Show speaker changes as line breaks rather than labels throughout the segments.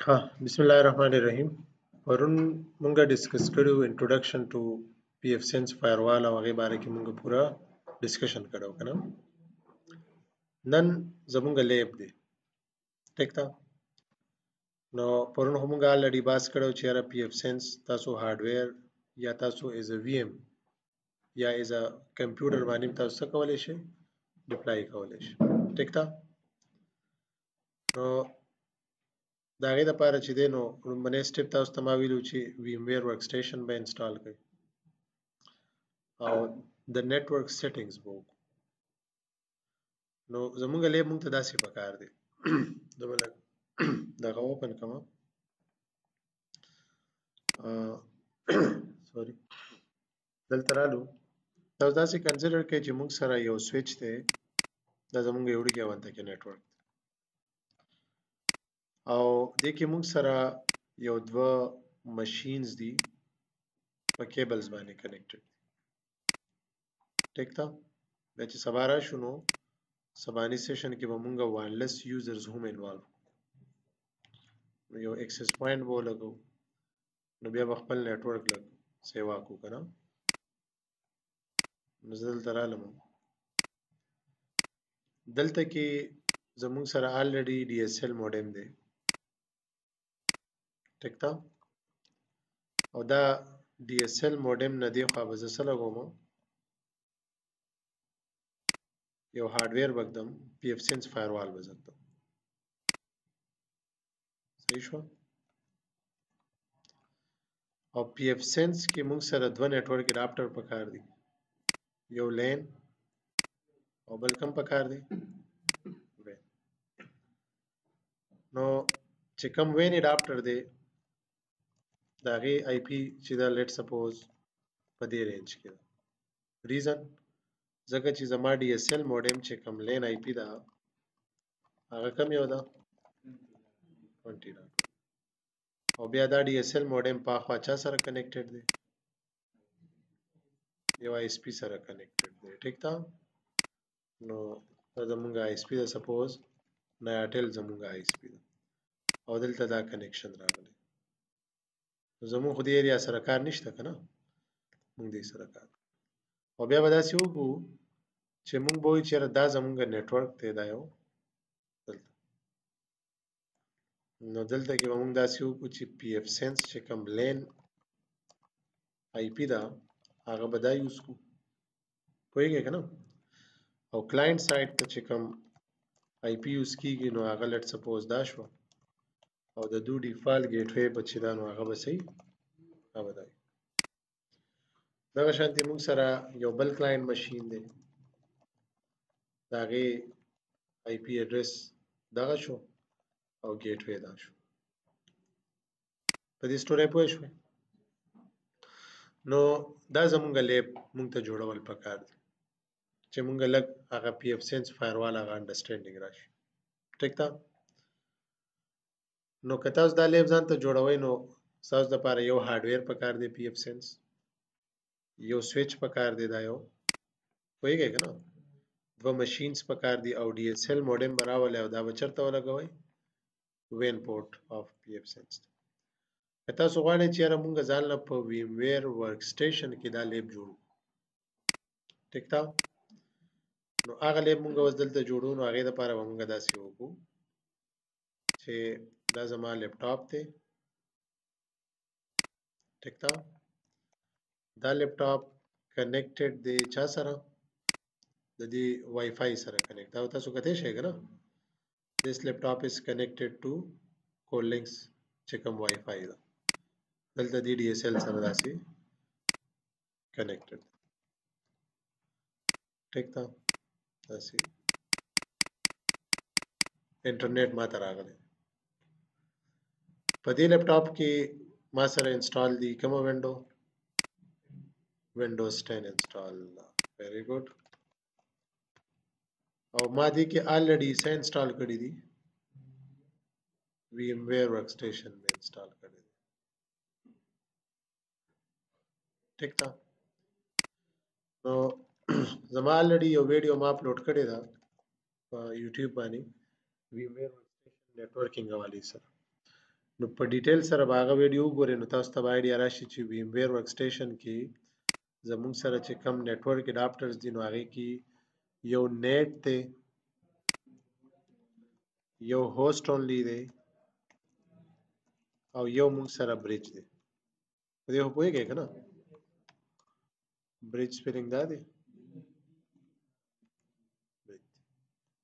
हाँ, बिस्मिल्लाहिर्रहमानिर्रहीम। परुन मुंगा डिस्कस करो introduction to pfSense firewall او هغه باره کې مونږ پورا ډسکشن کړو کنه. نن زمونږ لیب دی ټیک تا. نو پرون هم مونږه الریډي باس کړو چې را پی اف سنس تاسو هارډویر یا تاسو ایز ا وی ام یا ایز ا کمپیوټر باندې تاسو څه کولای شئ ډیپلای کولای شئ ټیک تا. نو دا غي د پاره چې دینو لومبنه سټپ تاسو ته ما ویلو چې ویم ویر ورک سټیشن به انسټال کړئ او د نیټورک سیټینګز وو. نو زمونږ لیب مونږ ته داسې پکار دی دبل دغه اوپن کوم سوري دلته رالو. تاسو داسې کنسیډر کړئ چې مونږ سره یو سویچ دی دا زمونږ یو ډیګه وانته کې نیټورک او د کې مونږ سره یو دوه ماشینز دي په کیبلز باندې کنیکټډ ټیک تا. دا چې سبا راشو نو سبانی سیشن کې به مونږه وایرلس یوزرز هم انوالو یو ایکسس پوینټ وو لګو نو بیا به خپل نیټورک لګ سیوا کو کنه. نزل ترالم دلته کې زمونږ سره الریډي ډي اس ال موډم دی ټیک تا. او دا ډي اس ال موډم نه دی خو به زه سره کوم یو هارډویر بګدم پی اف سنس فایروال بزدم صحیح شو. او پی اف سنس کې موږ سره دوه نیټورک اډاپټر پکار دي یو لین او بل کم پکار دي وین. نو چې کوم وین اډاپټر دی دا غي آی پی چې دا لیټ سپوز په دې رینج کې ده ریزن ځکه چې زما ډي اس ال موډم چې کوم لین آی پی دا هغه کم یو ده 20 او بیا دا ډي اس ال موډم په خوا چا سره کنیکټډ دی یو آی اس پی سره کنیکټډ دی ټیک تا. نو دا زمونږ آی اس پی دا سپوز نایټل زمونږ آی اس پی دا او دلته دا کنیکشن راغلی زمون خو دې ایریا سره کار نشته کنه مونږ دې سره کار او بیا به داسې وکړو چې مونږ به وایو چې دا زمونږ نیټورک دی دا یو دلته. نو دلته کې به مونږ داسې وکړو چې پی اف سنس چې کوم لین آی پی دا هغه به دا یوز کو پوهیږئ کنه. او کلاینټ سایډ ته چې کوم آی پی یوز کیږي نو هغه لیټ سپوز دا شو او د دو ډیفالت ګیټ وی په چې دا نو هغه به صحیح هغه دی. دغه شانتي موږ سره یو بل کلاینټ ماشین دی دا غي آی پی اډرس دغه شو او ګیټ وی دا شو په دې سټوري پوه شو. نو دا زمونږ لیب مونږ ته جوړول پکار دي چې مونږ لګ هغه پی اف سنس فایروال هغه انډرسټانډینګ راشي ټیک تا. نو که تاسو دا لیب ځان ته جوړوي نو تاسو د لپاره یو هارډویر پکار دی پی اف سنس یو سویچ پکار دی دا یو پوهیږئ کنه دوه ماشینز پکار دي او ډي اس ال موډم براول او دا بچرته ولګوي وین پورټ اف پی اف سنس. که تاسو غواړئ چې را مونږ ځان له په ویم ویر ورک سټیشن کې دا لیب جوړو ټیک تا. نو هغه لیب مونږ اوس دلته جوړو نو هغه لپاره مونږ داسې وکړو چې دا زما لیپټاپ دی ټیک تا. دا لیپټاپ کنیکټډ دی چا سره د دې وای فای سره کنیکټ او تاسو کته شئ کنه this laptop is connected to Colinx چې کوم وای فای ده دلته دی ډي اس ال سره داسې کنیکټډ ټیک تا. داسې انټرنیټ ما ته راغلی په دې لیپټاپ کې ما سره انسټال دی کومه وینډو وینډوز 10 انسټال ویری ګډ او ما دې کې الریډي څه انسټال کړی دی ویم ویر ورک سټیشن مې انسټال کړی دی ټیک تا. نو زما الریډي یو ویډیو ما اپلوډ کړی دا په یوټیوب باندې ویم ویر ورک سټیشن نیټورکینګ حواله سره نو په ډیټیل سره به هغه ویډیو وګورئ نو تاسو ته به آیډیا راشي چې ویم ویر ورک سټیشن کې زموږ سره چې کم نیټورک اډاپټرز دي نو هغې کې یو نیټ دی، یو هوسټ اونلی دی او یو موږ سره برج دی. په دې خو پوهېږئ که نه؟ برج سپیلنګ دا دی،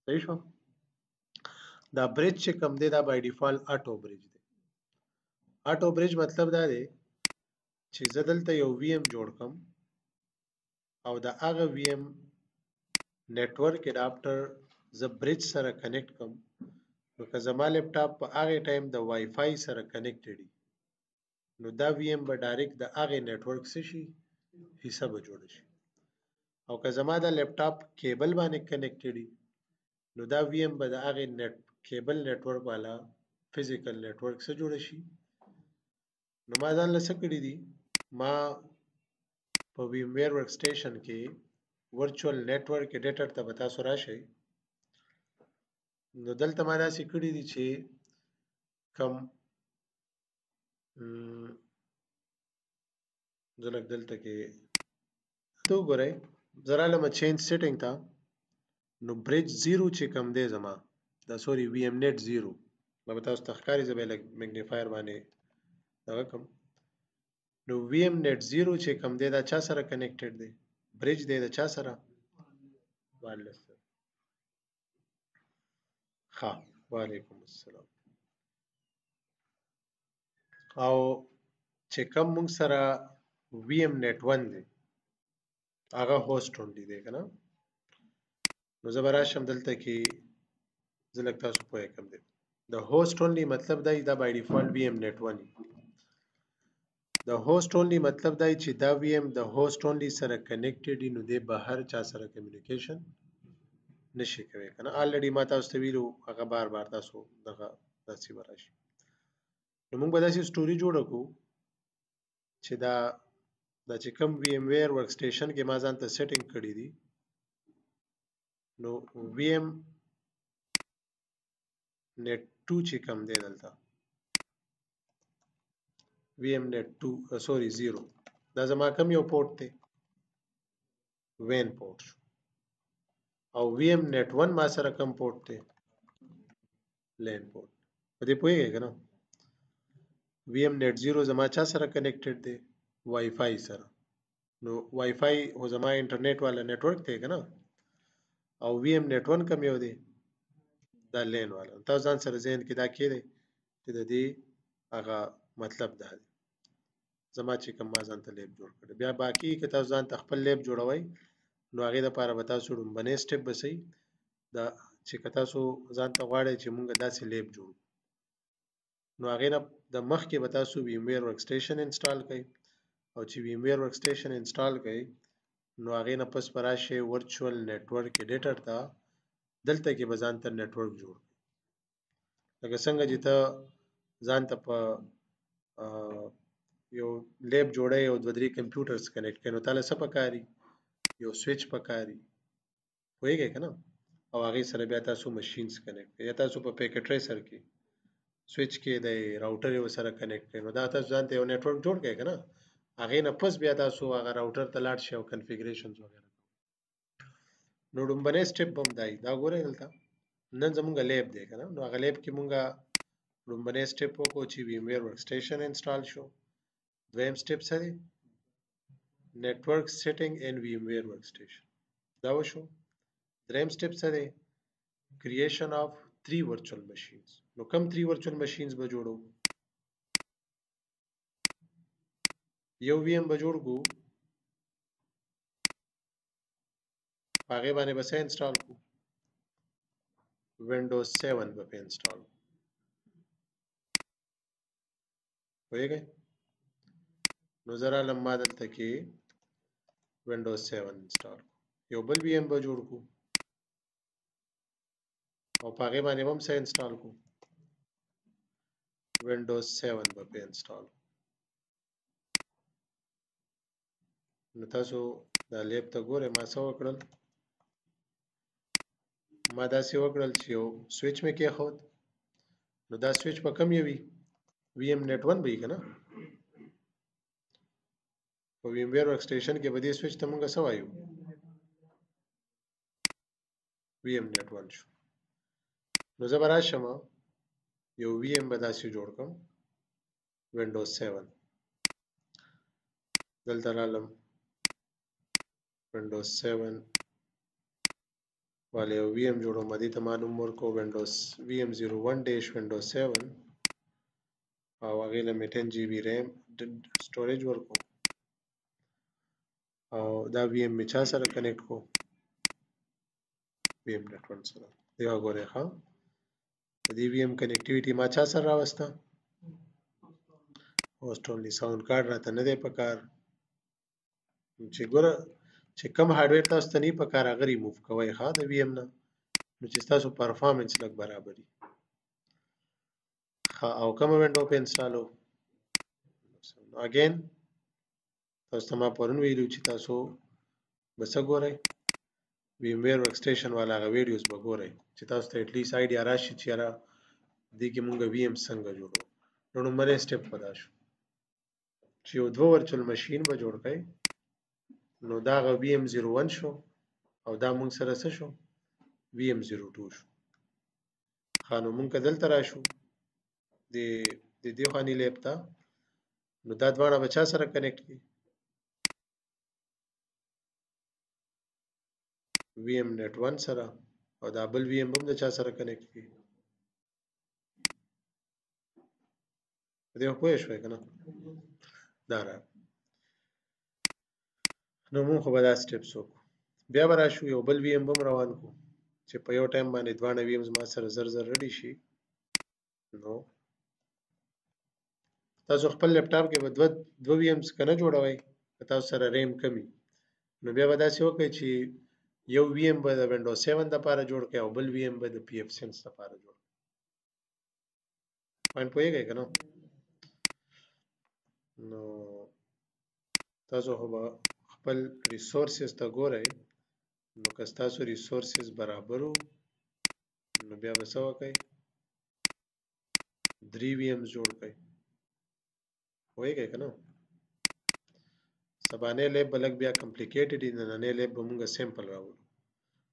صحیح شو. دا برج چې کوم دی دا بای ډیفالت اټو برج دی. اټو برج مطلب دا دی چې زه دلته یو وی ایم جوړ کړم او د هغه وی ایم نیټورک اډاپټر زه برج سره کنیکټ کړم نو که زما لیپټاپ په هغې ټایم د وای فای سره کنیکټډ وي نو دا وی ایم به ډایرکټ د هغې نیټورک څه شي حصه به جوړه شي، او که زما دا لیپټاپ کیبل باندې کنیکټډ وي نو دا وی ایم به د هغې کیبل نیټورک والا فزیکل نیټورک څه جوړه شي. نو ما ځان له څه کړي دي، ما په ویم ویر ورک سټیشن کې ورچوال نیټورک ایډیټر ته به تاسو راشئ نو دلته ما داسې کړي دي چې کم زه لږ دلته کې ته وګورئ زه رالم چینج سیټینګ ته نو برج زیرو چې کم دی زما دا سوري وی ایم نیټ زیرو به تاسو ته ښکاري زه به یې لږ میګنیفایر باندې دغه کړم نو وی ایم نیټ زیرو چې کم دی دا چا سره کنیکټډ دی، برج دی د چا سره وایرلس سره. ښه وعلیکم السلام. او چې کم موږ سره وی ایم نیټ ون دی هغه هوسټ اونلی دی که نه، نو زه به راشم دلته کې زه لږ تاسو پوهه کړم دی د هوسټ اونلی مطلب دی دا بای ډیفالت وی ایم نیټ ون د هوسټ اونلی مطلب دی چې دا وی ایم د هوسټ اونلی سره کنیکټډ نو دی بهر چا سره کمیونیکیشن نشي کوي که نه. الریډي ما تاسو ته ویلو هغه بار بار تاسو دغه داسې به راشي نو موږ به داسې سټوري جوړه کړو چې دا چې کوم وی ایم ویر ورک سټیشن کې ما ځان ته سیټینګ کړي دي نو وی ایم نیټ 2 چې کوم دی دلته وی ایم نیټ 2 سوري 0 دا زما کوم یو پورټ دی وین پورټ شو او وی ایم نیټ 1 ما سره کوم پورټ دی لین پورټ. په دې پوهیږئ که نه؟ وی ایم نیټ 0 زما چا سره کنیکټډ دی وای فای سره نو وای فای هو زما انټرنیټ والا نیټورک دی که نه، او وی ایم نیټ 1 کوم یو دی دا لین والا. تاسو ځان سره ذهن کې دا کېدی چې د دې هغه مطلب دا دی زما چې کوم ما ځان ته لیب جوړ کړی. بیا باقي که تاسو ځان ته خپل لیب جوړوئ نو هغې دپاره به تاسو لومبنی سټپ به صحیح دا چې که تاسو ځان ته غواړئ چې مونږ داسې لیب جوړو نو هغې نه د مخکې به تاسو ویم ویر ورک سټیشن انسټال کړئ او چې ویم ویر ورک سټیشن انسټال کړئ نو هغې نه پس به راشئ ورچوال نیټورک ایډیټر ته دلته کې به ځان ته نیټورک جوړ لکه څنګه چې ته ځان ته په یو لیب جوړی او دوه درې کمپیوټرز کنیکټ کړئ نو تاله څه پکاري یو سویچ پکاري پوهېږئ که نه، او هغې سره بیا تاسو مشینز کنیکټ کړئ یا تاسو په پیکټ ټریسر کې سویچ کې د راوټر یې ورسره کنیکټ کړئ نو دا تاسو ځان ته یو نیټورک جوړ کړئ که نه، هغې نه پس بیا تاسو هغه راوټر ته لاړ شئ او کنفیګریشنز وغیره. نو لومبنی سټپ به هم دا وي دا ګورئ دلته نن زمونږ لیب دی که نه، نو هغه لیب کې مونږه لومبنی سټپ وکړو چې ویم ویر ورک سټیشن انسټال شو. دویم سټپ څه دی نیټورک سیټینګ ان ویم ویر ورک سټیشن دا وشو. دریم سټپ څه دی کریشن آف 3 ورچوال مشینز نو کم 3 ورچوال مشینز به جوړو یو وی ایم به جوړ کو هغې باندې به څه انسټال کو وینډوز 7 به پې انسټال کو پوهېږئ نو زه رالم ما دلته کې وینډوز 7 انسټال کو یو بل وی ایم به جوړ کو او په هغې باندې به هم څه انسټال کو وینډوز 7 به پې انسټال کو. نو تاسو دا لیب ته ګورئ ما څه وکړل ما داسې وکړل چې یو سویچ مې کېښود نو دا سویچ به کوم یې وي VM net 1 به کنه په ویم ویر ورک سټیشن کې به دې سویچ ته مونږ څه وایو VM net 1 شو نو زه به راشم یو VM به داسې جوړ کړم وینډوز 7 دلته رالم وینډوز 7 والے یو VM جوړوم دې ته ما نوم ورکړو وینډوز VM 01 ډیش وینډوز 7 او هغې له مې 10 GB ریم سټوریج ورکړو او دا VM مې چا سره کنیکټ کو VM net 1 سره دی وګورئ ښه د دې VM کنیکټیویټي ما چا سره راوسته host only sound card راته نه دی پکار چې ګوره چې کم هارډویر تاسو ته نه پکار هغه ریموف کوئ ښه د VM نه نو چې تاسو پرفارمنس لږ برابري او کوم وینډو په انسټالو اگین تاسو ته ما پرون ویلو چې تاسو بس ګورئ ویم ویر ورک سټیشن والا غو ویډیوز به ګورئ چې تاسو ته اټلیست آیډیا راشي چې را دې کې مونږ VM څنګه جوړو نو لومړی سټپ پدا شو چې یو دوه ورچوال ماشین به جوړ کړئ نو دا غو VM 01 شو او دا مونږ سره څه شو VM 02 شو خانو مونږ دلته راشو د دې خاني لیپ ته نو دا دواړه بچا سره کنیکټ کی VM net 1 سره او دا بل VM هم د چا سره کنیکټ کی دې خو شوي کنه دا را نو مونږ خو به دا سټپس وکړو بیا به راشو یو بل VM هم روان کو چې په یو ټایم باندې دواړه VMs ما سره زر زر ریډي شي نو تاسو خپل لپټاپ کې به دوه VMs کنه جوړوي تاسو سره ریم کمی نو بیا به داسې وکړئ چې یو VM به د وینډوز 7 لپاره جوړ کړئ او بل VM به د PF Sense لپاره جوړ کړئ پوینټ پوهیږئ کنه نو تاسو خو به خپل ریسورسز ته ګورئ نو که تاسو ریسورسز برابرو نو بیا به څه وکړئ 3 VMs جوړ کړئ پوهیږئ کنه سبانه لیب بلک بیا کمپلیکیټډ دي نن لیب به موږ سیمپل راوړو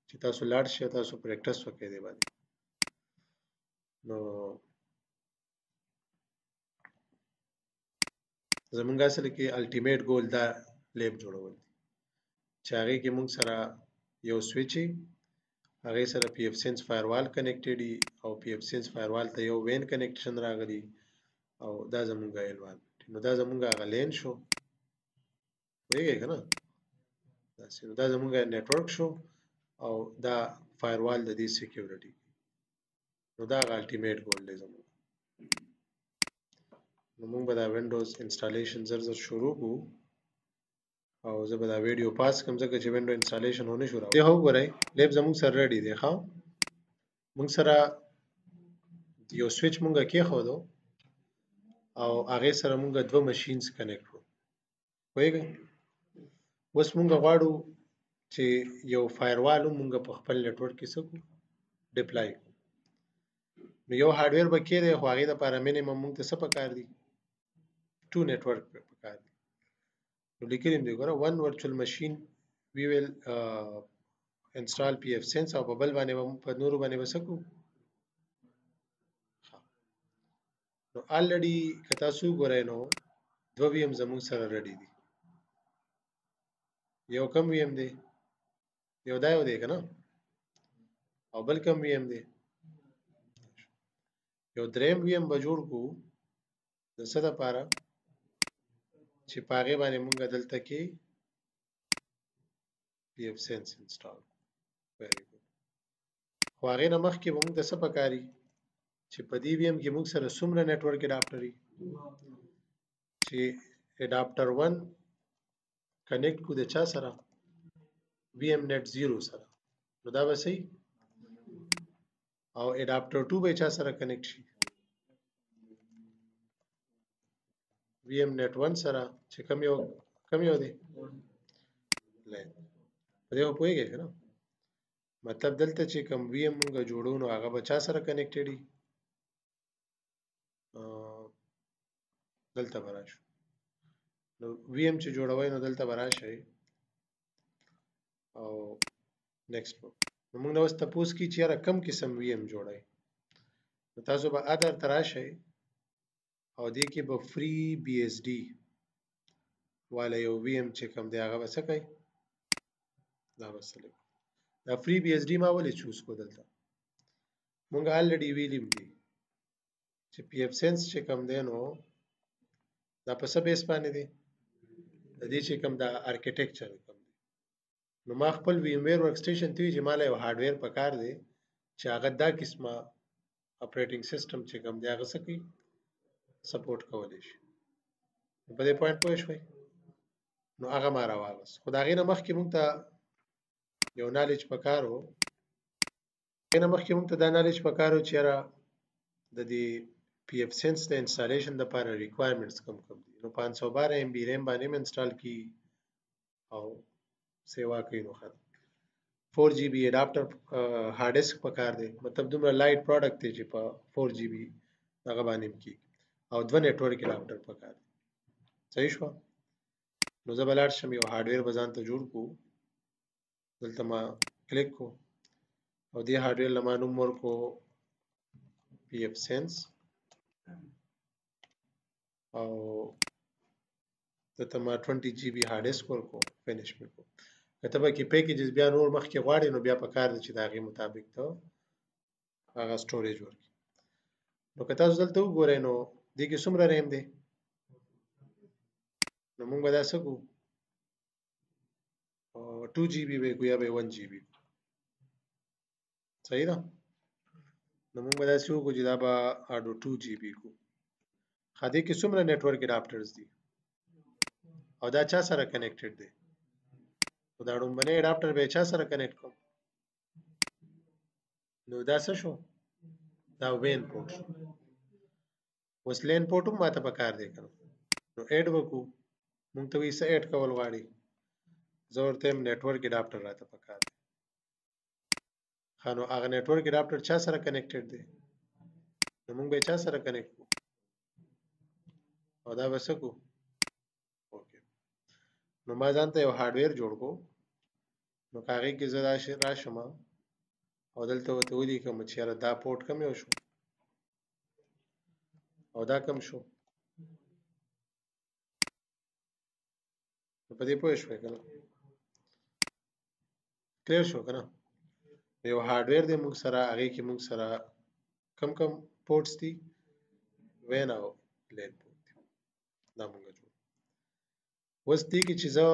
چې تاسو لاړ شئ تاسو پریکټس وکړئ دی باندې نو زمونږ اصل کې الټیمیټ ګول دا لیب جوړول چې هغه کې موږ سره یو سویچ هغه سره PF Sense فایروال کنیکټډ او PF Sense فایروال ته یو وین کنیکشن راغلی او دا زمونږ ایلوان نو دا زمونږ هغه لین شو وایي کنه دا زمونږ نیټورک شو او دا فایروال د دې سکیورټي نو دا الټیمیټ ګول دی زموږ نو موږ به دا وینډوز انسټالیشن زر زر شروع کوو او زه به دا ویډیو پاس کوم ځکه چې وینډو انسټالیشن ونه شو راوړي هو ګورئ لیب زموږ سره ریډي دی ښه موږ سره یو سویچ موږ کېښودو او هغه سره موږ دوه ماشینز کنیکټ کړو وایي اوس موږ غواړو چې یو فایروال موږ په خپل نیټورک کې سکو ډیپلای نو یو هارډویر به کې دی خو هغه لپاره مینیمم موږ ته څه پکار دي 2 نیټورک پکار دي نو لیکلم دی ګوره 1 ورچوال ماشین وی ویل انسټال PF Sense او په بل باندې په نورو باندې وسکو نو الریډي کتا سو ګورئ نو دو VM زموږ سره ریډي دي یو کم VM دی یو دا یو دی کنه او بل کم VM دی یو دریم VM به جوړ کو د څه لپاره چې پاغه باندې مونږ دلته کې PF Sense انسټال ویری ګډ خو هغه نه مخکې به مونږ د څه پکاري چې په دې VM کې مونږ سره څومره نیټورک اډاپټري چې اډاپټر 1 کنیکټ کو د چا سره VM net 0 سره نو دا به صحیح او اډاپټر 2 به چا سره کنیکټ شي VM net 1 سره چې کم یو دی لای په دې په یوه کنه مطلب دلته چې کوم VM مونږ جوړو نو هغه به چا سره کنیکټډ دي دلته به راشو. نو وی ام چې جوړوي نو دلته به راشئ او نیکسټ نو موږ نو تاسو کی چې را کم قسم وی ام جوړای نو تاسو به ادر تراشئ او دې کې به فری بی اس ډي والا یو وی ام چې کوم دی هغه وسه کوي دا وسله دا فری بی اس ډي ما ولې چوز کو دلته مونږ الریډي ویلیم دي چې پی اف سنس چې کوم دی نو دا په څه بیس باندې دی د دې چې کوم دا ارکیټیکچر کوم دی نو ما خپل ویم ویر ورک سټیشن ته چې مال یو هارډویر پکار دی چې هغه دا قسمه اپریټینګ سیستم چې کوم دی هغه سکی سپورټ کولای شي په دې پوینټ پوه شئ نو هغه ما راوغس خدای نه مخکې مونږ ته یو نالج پکارو کنه مخکې مونږ ته دا نالج پکارو چې را د دې پی اف سنس د انسټالیشن لپاره ریکوایرمنټس کم دي نو 512 ام بی ریم باندې انسټال کی او سیوا کوي نو خاطر 4 جی بی اډاپټر هارد ډیسک پکار دی مطلب دومره لایټ پروډکټ دی چې په 4 جی بی هغه باندې کی او دوه نتورک اډاپټر پکار دی صحیح شو نو زه بلار شم یو هارډویر بزان ته جوړ کو دلته ما کلیک کو او دې هارډویر لمه نوم ورکو پی اف سنس او دته ما 20 جی بی هارد ډیسک ورکو فینیش میکو کته به کې پیکیجز بیا نور مخکې غواړي نو بیا په کار دي چې دا غي مطابق ته هغه سټوریج ورکړي نو که تاسو دلته وګورئ نو دې کې څومره ریم دی نو موږ به دا څه کوو 2 جی بی به کو یا به 1 جی بی صحیح ده نو موږ به دا څه وکړو چې دا به اډو 2 جی بی کو خاطر کې څومره نتورک اډاپټرز دي او دا چا سره کنیکټډ دی نو دا ډومبنه اډاپټر به چا سره کنیکټ کوم نو دا څه شو دا وین پورټ شو اوس لین پورټ هم ماته پکار دی کنه نو اډ وکړو مونږ ته وی څه اډ کول غواړي زه ورته نتورک اډاپټر راته پکار دی خانو هغه نتورک اډاپټر چا سره کنیکټډ دی نو مونږ به چا سره کنیکټ کو او دا وسکو اوکې نو ما ځان ته یو هارډویر جوړ کو نو کاغی کې زه راشم او دلته وته ودی کوم چې دا پورټ کم یو شو او دا کم شو په دې پوه شوې کنه کلیر شو کنه یو هارډویر دی موږ سره هغه کې موږ سره کم پورټس دي وین او لین پورټ دا موږ جوړ اوس دې کې چې زه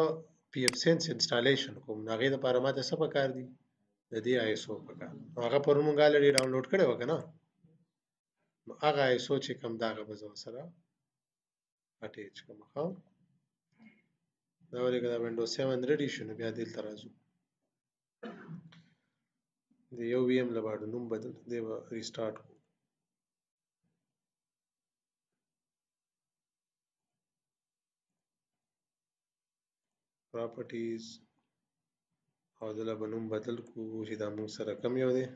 پی اف سنس انسټالیشن کوم هغه لپاره ماته څه پکار دي د دې آی اس او پکار هغه پر موږ الریډي ډاونلوډ کړو کنه نو هغه آی اس او چې کوم داغه به زو سره اٹیچ کوم ها دا ورګه دا وینډوز 7 ریډي شنو بیا دې تر راځو د یو وی ام لپاره نوم بدل دی به ریسټارټ کو پراپرټیز او دله به نوم بدل کو چې دا موږ سره کم یو دی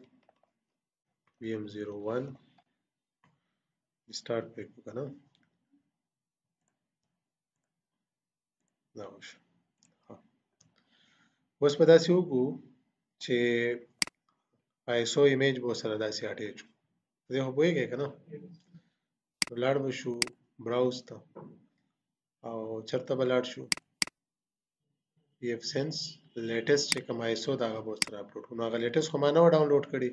VM01 ریسټارټ پې کو کنه دا وشو اوس په داسې وکړو چې ISO ایمیج به سره داسې اٹیچ کو دې خو پوهیږئ کنه لاړ بشو براوز ته او چرته به لاړ شو پی اف سنس لیټیسټ چې کوم ISO دا به سره اپلوډ کو نو هغه لیټیسټ خو ما نه ډاونلوډ کړی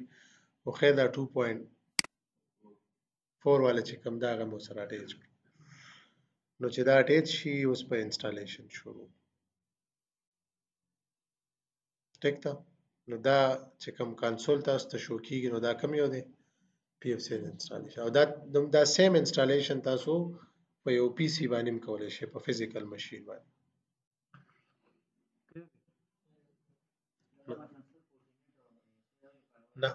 خو خیر دا 2.4 والا چې کوم دا هغه مو سره اٹیچ نو چې دا اٹیچ شي اوس په انسټالیشن شروع ټیک ته نو دا چې کوم کنسول تاسو ته شو کیږي نو دا کم یو دی پی اف سنس انسټالیشن او دا سیم انسټالیشن تاسو په یو پی سي باندې کولای شئ په فزیکل ماشين باندې نه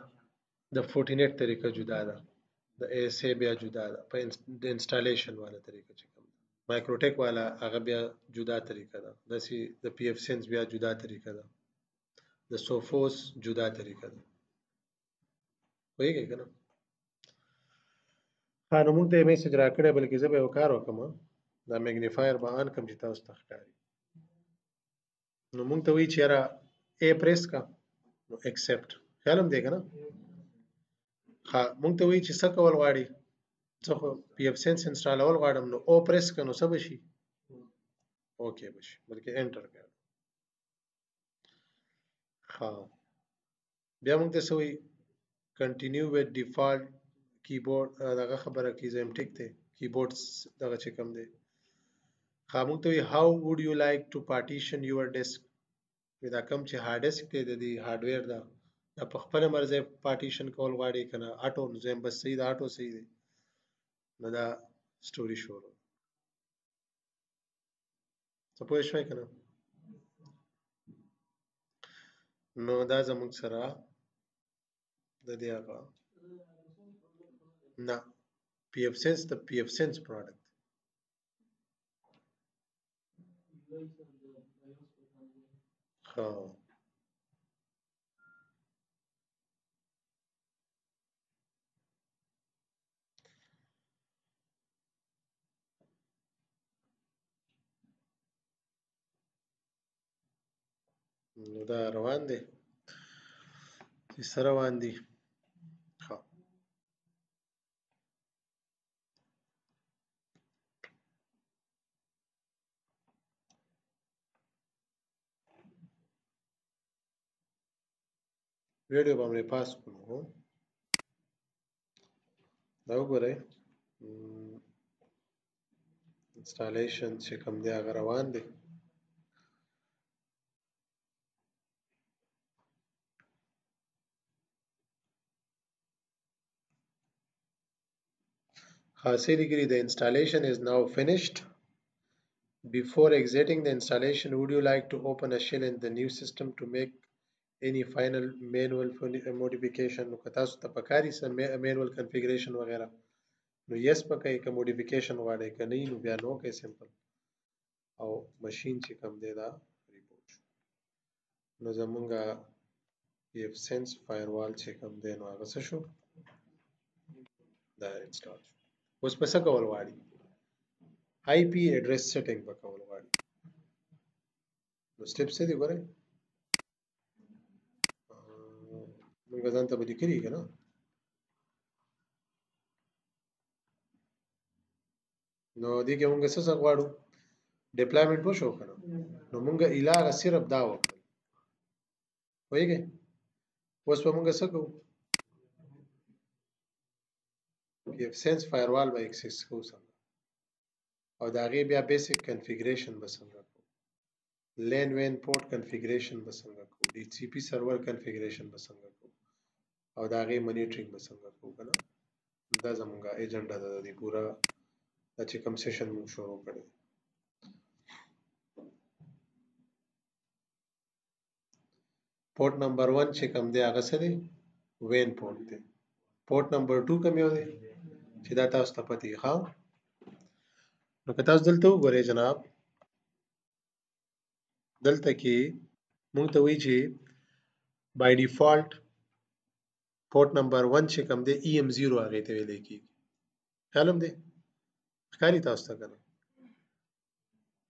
د فورټینټ طریقه جدا ده د ایس ای بیا جدا ده په د انسټالیشن والا طریقه چې کوم مایکروټیک والا هغه بیا جدا طریقه ده داسې د پی اف سنس بیا جدا طریقه ده د سوفوس جدا طریقه ده وایي کنه ها نو موږ ته یې میسج راکړی بلکې زه به یو کار وکړم دا میګنیفایر به آن کړم چې تاسو ته ښکاري نو موږ ته وایي چې یاره ا پریس کا نو ایکسپټ خیال هم دی که نه ها موږ ته وایي چې څه کول غواړي زه خو پی اف سینس انسټالول غواړم نو او پریس که نو څه به شي اوکې به شي بلکې انټر کړه ها بیا موږ ته څه وایي کنټینیو ویت ډیفالت کیبورډ دغه خبره کې زم ټیک دی کیبورډ دغه چې کوم دی ها موږ ته وایي هاو وډ یو لایک ټو پارټیشن یور ډیسک دا کوم چې هارد ډیسک دی د دې هارډویر دا په خپل مرزه پارټیشن کول غواړي کنه اټو نو زم بس صحیح دا اټو صحیح دی نو دا سټوري شروع څه پوه شوي کنه نو دا زموږ سره د دې هغه نه پی اف سینس د پی اف سینس پروډکټ ها نو دا روان دی چې سره روان دي ها ویډیو باندې پاس کړو دا وګورئ انسټالیشن چې کوم دی هغه روان دی خاصه لیکلي the installation is now finished before exiting the installation would you like to open a shell in the new system to make any final manual modification نو که تاسو ته پکاري سم manual configuration وغیرہ نو یس پکې که modification غواړئ که نه نو بیا نو کوي سمپل او ماشین چې کوم دی دا ریپورټ شو نو زمونږه پی اف سینس فایروال چې کوم دی نو هغه څه شو دا انسټال شو اوس په څه کول غواړي آی پی ایډریس سیټینګ په کول غواړي نو سټیپ څه دی ګورئ موږ ځان ته به لیکلي که نه نو دې کې موږ څه غواړو ډیپلایمنټ وشو که نه نو موږ ایله هغه صرف دا وکړل پوهېږئ اوس به موږ څه کوو پی اف سینس فایروال به اکسس کوو څنګه او د هغې بیا بیسک کنفیګریشن به څنګه کوو لین وین پورټ کنفیګریشن به څنګه کوو ډي سی پی سرور کنفیګریشن به څنګه کوو او د هغې منیټرینګ به څنګه کوو که نه دا زموږه ایجنډا ده د دې پوره دا چې کوم سیشن موږ شروع کړی پورټ نمبر 1 چې کوم دی هغه څه دی وین پورټ دی پورټ نمبر 2 کوم یو دی چې دا تاسو ته پته یې ښه نو که تاسو دلته وګورئ جناب دلته کې موږ ته وایي چې بای ډیفالت پورټ نمبر 1 چې کوم دی EM0 هغې ته ویلی کېږي خیال هم دی ښکاري تاسو ته که نه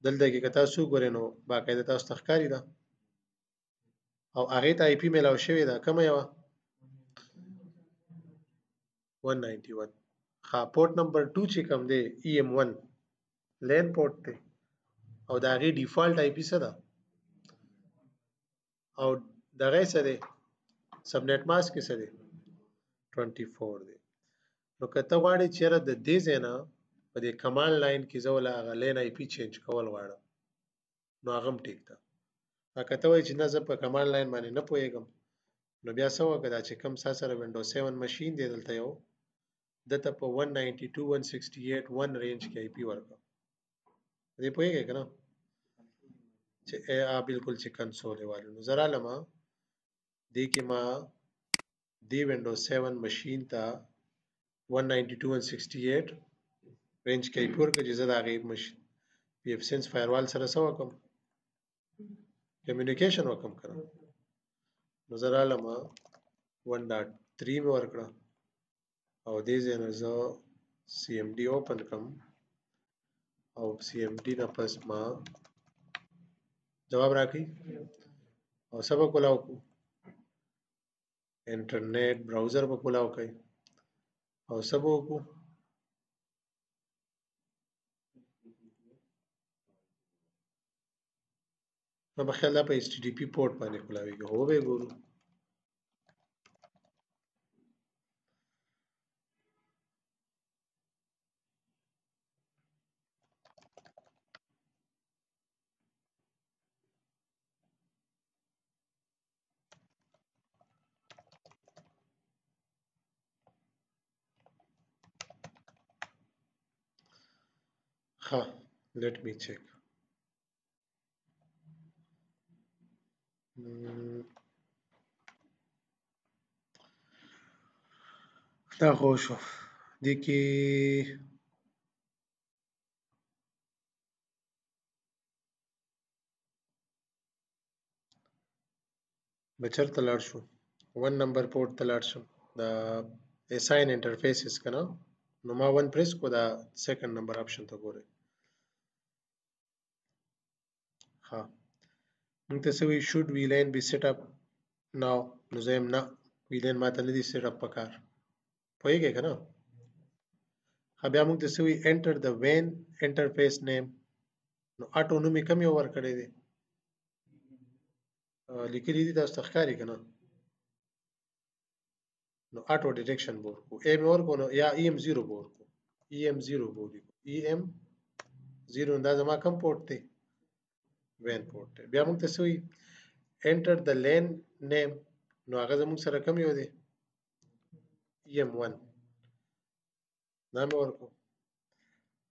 دلته کې که تاسو وګورئ نو باقاعده تاسو ته ښکاري ده او هغې ته آی پی میلاو شوې ده کومه یوه 191 ها پورټ نمبر 2 چې کوم دی EM1 لین پورټ دی او د هغې ډیفالت آی پی څه ده او دغه څه دی سبنیټ ماسک کې څه دی 24 دی نو که ته غواړې چې یاره د دې ځای نه په دې کمانډ لاین کې زه ولا هغه لین آی پی چینج کول غواړم نو هغه هم ټیک ده که ته وایې چې نه زه په کمانډ لاین باندې نه پوهېږم نو بیا څه وکړه دا چې کوم ستا سره ونډو 7 مشین دی دلته یو دته په 192.168.1 رینج کې آی پی ورکړه دې پوهېږئ که نه چې بالکل چې کنسول یې والو نو زه رالم دې کې ما دې ونډو 7 مشین ته 192.168 رینج کې آی پی ورکړه چې زه د هغې مشین پی اف سینس فایروال سره څه وکړم کمیونیکیشن وکړم که نه نو زه رالم 1.3 مې ورکړه او دې ځای نه زه CMD open کم او CMD نه پس ما جواب راکړي او سبا کولاو کو انټرنیټ براوزر په کولاو کوي او سبا کو ما بخیال دا په HTTP پورت باندې کولاویږي هو به ګورو ها let me check دا خو شو دي کې بچر ته لاړ شو 1 نمبر پورت ته لاړ شم دا assign interfaces کنه نو ما 1 پریس کو دا سیکنډ نمبر آپشن ته ګورئ ها موږ ته سوي should VLAN be set up now نو زم نه VLAN ماته نه دي سیټ اپ پکار پوهیږئ کنه بیا موږ ته سوي enter the WAN interface name نو اټو نومې کوم یو ورکړی دی لیکلي دي تاسو ته ښکاري کنه نو اټو ډیټیکشن بور کو ایم ورکو نو یا EM0 بور کو EM0 بور کو EM0 دا زما کم پورت دی وین پورت دی بیا موږ ته سوي enter the LAN name نو هغه زموږ سره کم یو دی EM1 دا مې ورکو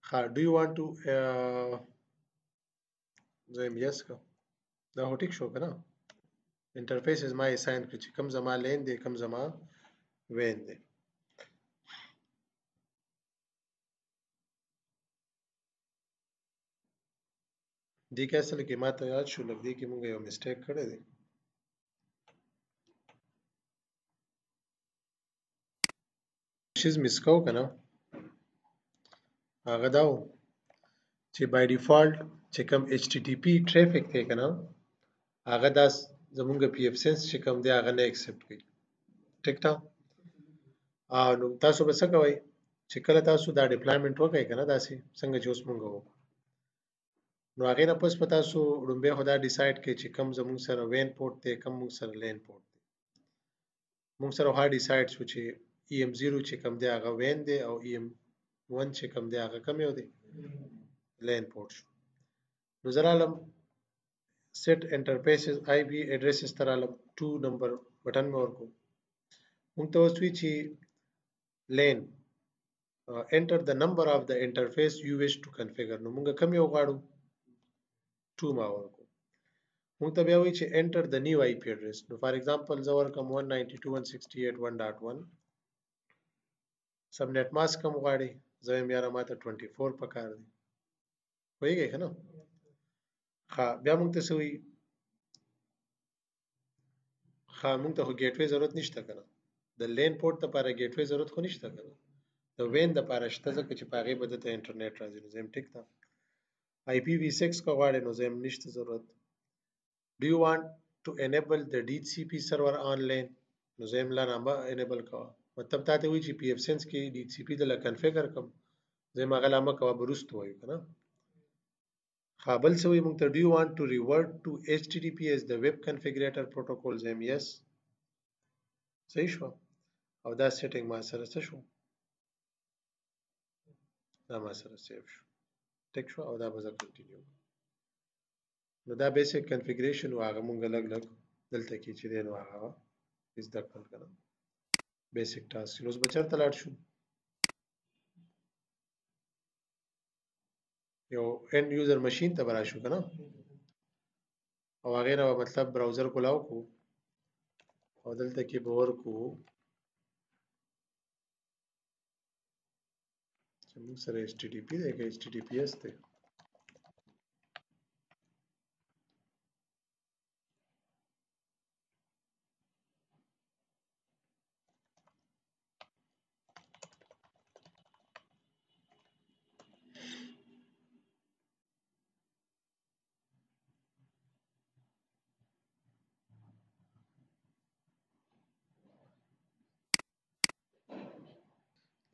ها do you want to زم یس کو دا هو ټیک شو کنه انټرفیس ما اساین کړ چې کم زما لین دی کم زما وین دی دې کې اصل کې ماته یاد شو لګ دې کې مونږ یو میسټیک کړی دی شیز میس کو کنه هغه دا چې بای ډیفالت چې کوم HTTP ټریفیک دی کنه هغه دا زمونږ PFSense چې کوم دی هغه نه ایکسپټ کوي ټیک تا نو تاسو به څه کوئ چې کله تاسو دا ډیپلایمنٹ وکړئ کنه داسې څنګه چې اوس مونږ وکړو نو هغه نه پس په تاسو لومبه خدا ډیسایډ کړئ چې کوم زمونږ سره وین پورت دی کوم مونږ سره لین پورت دی مونږ سره ها ډیسایډ شو چې EM0 چې کوم دی هغه وین دی او EM1 چې کوم دی هغه کوم یو دی لین پورت شو نو زرالم set interfaces IP addresses ترالم 2 نمبر بٹن میں ورکو مونږ ته وسوي چې لین enter the number of the interface you wish to configure نو مونږ کوم یو غواړو 2 ما ورکو مونږ ته بیا وایي چې enter the new IP address نو فار ایگزامپل زه ورکم 192.168.1.1 سبنیټ ماسک کوم غواړي زه یې یاره ماته 24 پکار دی پوهیږئ که نه ښه بیا مونږ ته څه وایي ښه مونږ ته خو ګیټ وی ضرورت نشته که نه د لین پورټ دپاره ګیټ وی ضرورت خو نشته که نه د وین دپاره شته ځکه چې په هغې به دته انټرنیټ راځي نو زه یم ټیک ده IPv6 که غواړئ نو زه یم نشته ضرورت Do you want to enable the DHCP server on LAN نو زه یم لا نامه انیبل کوه مطلب تا ته وایي چې PFSense کې DHCP دله کنفیګر کړم زه یم هغه لا مه کوه به وروسته وایو که نه ښه بل څه وایي مونږ ته Do you want to revert to HTTP as the web configurator protocol زه یم yes صحیح شوه او دا سیټینګ ما سره څه شو دا ما سره سیف شو ټیک شو او دا به زه کنټینیو نو دا بیسیک کنفیګریشن و هغه مونږ لږ لږ دلته کې چې دی نو هغه زده کړل که نه بیسیک ټاسک نو اوس به چېرته لاړ شو یو اینډ یوزر مشین ته به راشو که نه او هغې نه به مطلب براوزر کولاو کړو او دلته کې به ورکړو چې موږ سره HTTP دی که HTTPS دی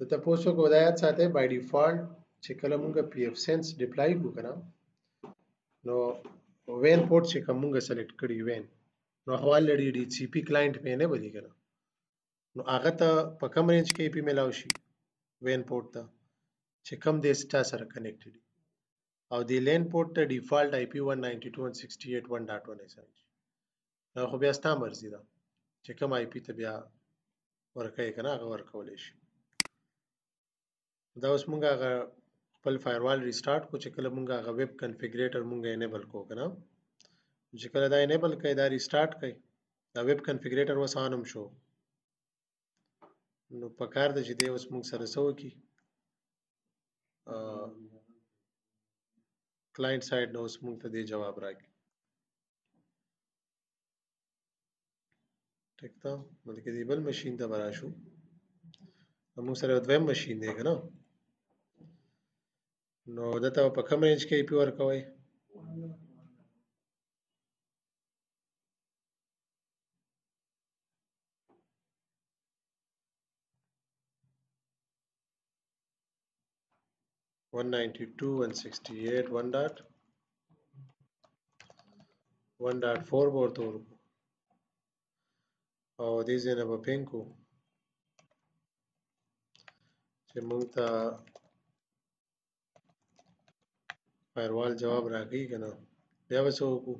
د تاسو کو هدایت ساتي بای ډیفالت چې کله مونږ پی اف سنس ډیپلای کو کنه نو وین پورت چې کوم مونږ سلیکټ کړی وین نو حواله لري ډي سی پی کلاینټ په نه بلی کنه نو هغه ته په کوم رینج کې پی ملاوي شي وین پورت ته چې کوم د سټا سره کنیکټډ او دی لین پورت ته ډیفالت آی پی 192.168.1.1 اساین نو خو بیا ستا مرزي ده چې کوم آی پی ته بیا ورکه کنه هغه ورکول شي دا اوس مونږ هغه خپل فایروال ریسټارټ کو چې کله مونږ هغه ویب کنفیګریټر مونږ انیبل کو کنه چې کله دا انیبل کړئ دا ریسټارټ کړئ دا ویب کنفیګریټر وسانم شو نو په کار د چې دی اوس مونږ سره سو کی کلاینټ سایډ نو اوس مونږ ته دی جواب راکړي ټیک ده بلکې دی بل ماشین ته براشو موږ سره دویم ماشین دی کنه نو دته په کوم رینج کې پی ورکوي ون 192.168 1.1.4 ورته ورکو او دې ځینه په پینکو چې موږ ته فایروال جواب راکړي کنه بیا وسو کو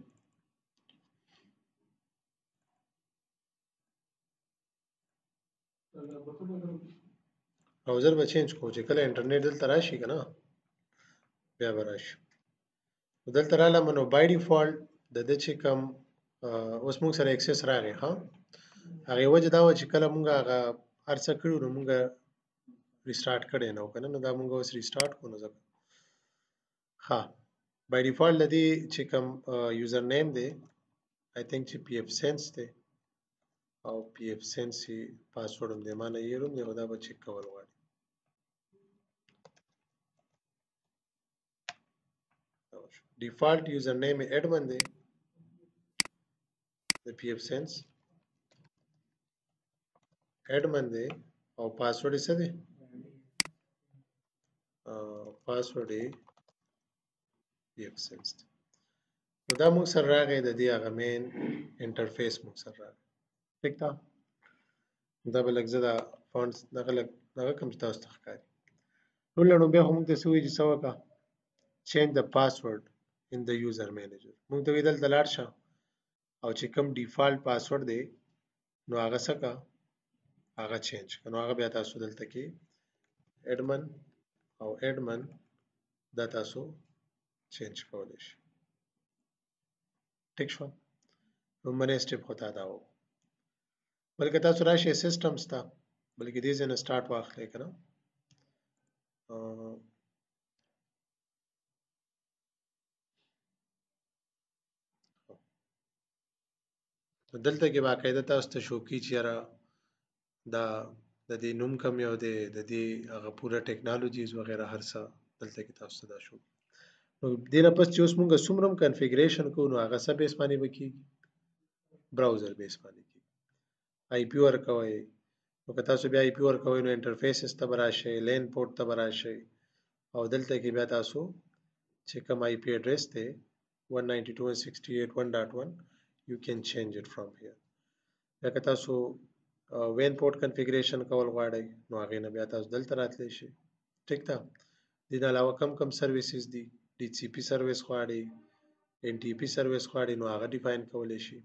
براوزر به چینج کو چې کله انټرنیټ دلته راشي کنه بیا به راشي دلته رااله منو بای ډیفالت د دې چې کوم اوس موږ سره اکسس راغی ها هغه وجه دا و چې کله موږ هغه ارڅ کړو نو موږ ریسټارټ کړي نو کنه نو دا موږ اوس ریسټارټ کو نو ځکه ها بای ډیفالت لدی چې کوم یوزر نیم دی آی تھنک چې پی اف سنس دی او پی اف سنس پاسورډ هم دی معنی یې روم دی دا به چک کول غواړي default username admin دی د پی اف سنس admin دی او پاسورډ یې څه دی پاسورډ یې پی اف سنس نو دا موږ سره راغی د دې هغه مین انټرفیس موږ سره راغی ټیک ده دا بل لږ زده فونټس دغه کوم چې تاسو ته ښکاري نو لنو بیا هم ته سوي چې سوکا change the password in the user manager موږ ته ویل د لاړ شه او چې کوم ډیفالت پاسورډ دی نو هغه سکا هغه چینج نو هغه بیا تاسو دلته کې admin او admin دا تاسو چینج کولای شئ ټیک شو نو منې سټپ خو تا دا و بلکې تاسو راشي سیستمز ته بلکې دې ځنه سٹارټ واخلئ کنه دلته کې باقاعده تاسو ته شو کی چیرې دا د دې نوم کم یو دی د دې هغه پوره ټیکنالوژیز وغیرہ هر څه دلته کې تاسو ته دا شو نو دینه پس چې اوس مونږه سومرم کنفیګریشن کو نو هغه څه بیس باندې وکي براوزر بیس باندې کی آی پی ورکوي نو که تاسو بیا آی پی ورکوي نو انټرفیسز ته براشي لین پورت ته براشي او دلته کې بیا تاسو چې کوم آی پی ایڈریس ته 192.168.1.1 you can change it from here یا که تاسو وین پورت کنفیګریشن کول غواړئ نو هغه نه بیا تاسو دلته راتلی شئ ټیک ده د دې علاوه کم سرویسز دي ډي سی پی سرویس غواړئ ان ټي پی سرویس غواړئ نو هغه ډیفاین کولی شئ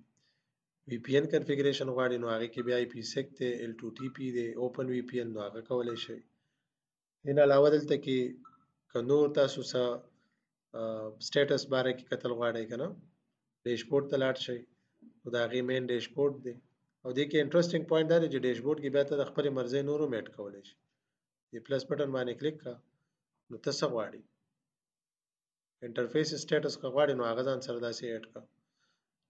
وی پی ان کنفیګریشن غواړئ نو هغه کې بیا آی پی سیک ته ال 2 ټي پی دی اوپن وی پی ان نو هغه کولی شئ ان علاوه دلته کې کنور تاسو سره سټیټس باره کې کتل غواړئ کنه ډیشبورډ ته لاړ شئ نو دا غي مین ډیشبورډ دی او دې کې انټرېسټینګ پوینټ دا دی چې ډیشبورډ کې بیا ته د خپل مرزي نورو میټ کولای شي دی پلس بٹن باندې کلیک کا نو تاسو غواړئ انټرفیس سټیټس کا غواړئ نو هغه ځان سره داسې اډ کا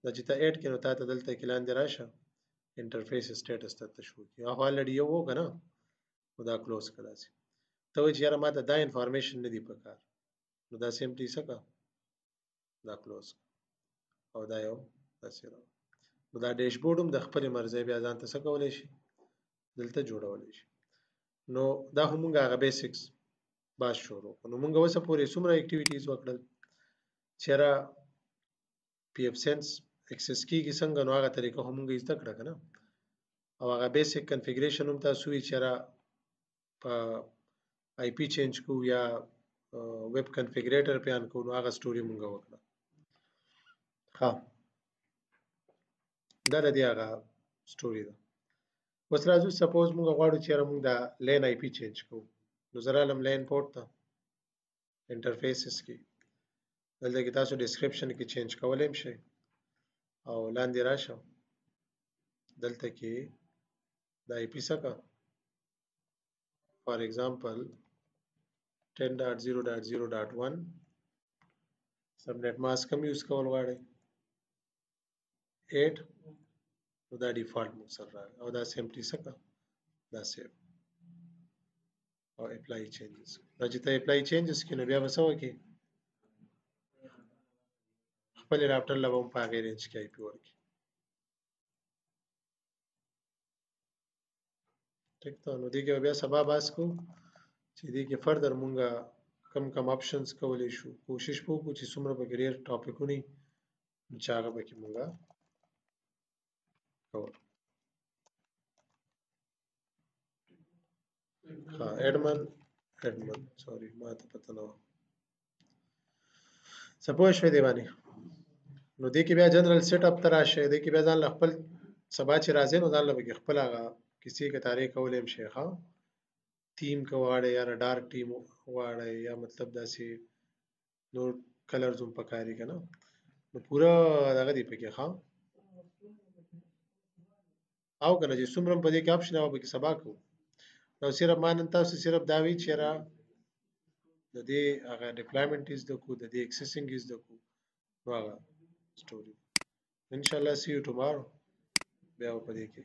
دا چې ته اډ کینو ته دلته کې لاندې راشه انټرفیس سټیټس ته شو کی هغه الریډي یو وګنه نو دا کلوز کړه سي ته چې یاره ماته دا انفارمیشن نه دی پکار نو دا سیمپلی سکا دا کلوز او دا یو داسې نو دا ډیشبورډ هم د خپل مرزي بیا ځان ته څه کولای شي دلته جوړولای شي نو دا هم موږ هغه بیسکس باز شروع کړو. نو موږ اوسه پورې څومره اکټیویټیز وکړل چې را پی اف سنس اکسس کیږي څنګه، نو هغه طریقه هم موږ زده کړه کنه، او هغه بیسیک کنفیګریشن هم تاسو یې چې را په آی پی چینج کو یا ویب کنفیګریټر پیان کو، نو هغه سټوري موږ وکړه. ها دا د دې هغه سټوري ده. اوس راځو سپوز موږ غواړو چې موږ دا لین آی پی چینج کو، نو زه رالم لین پورټ ته انټرفیسز کې، دلته کې تاسو ډسکرپشن کې چینج کولای شئ او لاندې راشم دلته کې د آی پی څخه فار ایگزامپل 10.0.0.1 سبنیټ ماسک هم یوز کول غواړئ 8، نو دا ډیفالت موږ سره راغلی او دا سیمپلی څخه دا سیو او اپلای چینجز. دا چې ته اپلای چینجز کې، نو بیا به څه وکړي، خپل راپټر له به هم په هغې رینج کې آی پي ورکړي. ټیک ده، نو دې کې به بیا سبا بحث کوو چې دې کې فردر مونږه کم آپشنز کولی شو. کوشش به وکړو چې څومره پکې ډېر ټاپکونه وي چې هغه پکې مونږه کول. ها ایډمن سوري ما ته پته نه وه، څه پوه شوې دې باندې. نو دې کې بیا جنرال سیټ اپ ته راشئ، دې کې بیا ځان له خپل سبا چې راځئ نو ځان له پکې خپل هغه کسی کتارې کولی هم شئ، ښه تیم که غواړئ یا ډارک ټیم غواړئ یا مطلب داسې نور کلرز هم پکاري که نه، نو پوره دغه دی پکې ښه او که نه چې څومره په دې کې آپشن او پکې سبا کوو. نو صرف ما نن تاسو صرف دا وی چې را د دې هغه ډیپلایمنټ از د کو، د دې اکسسینګ از د کو، نو هغه سټوري ان شاء الله سی یو ټمارو بیا په دې کې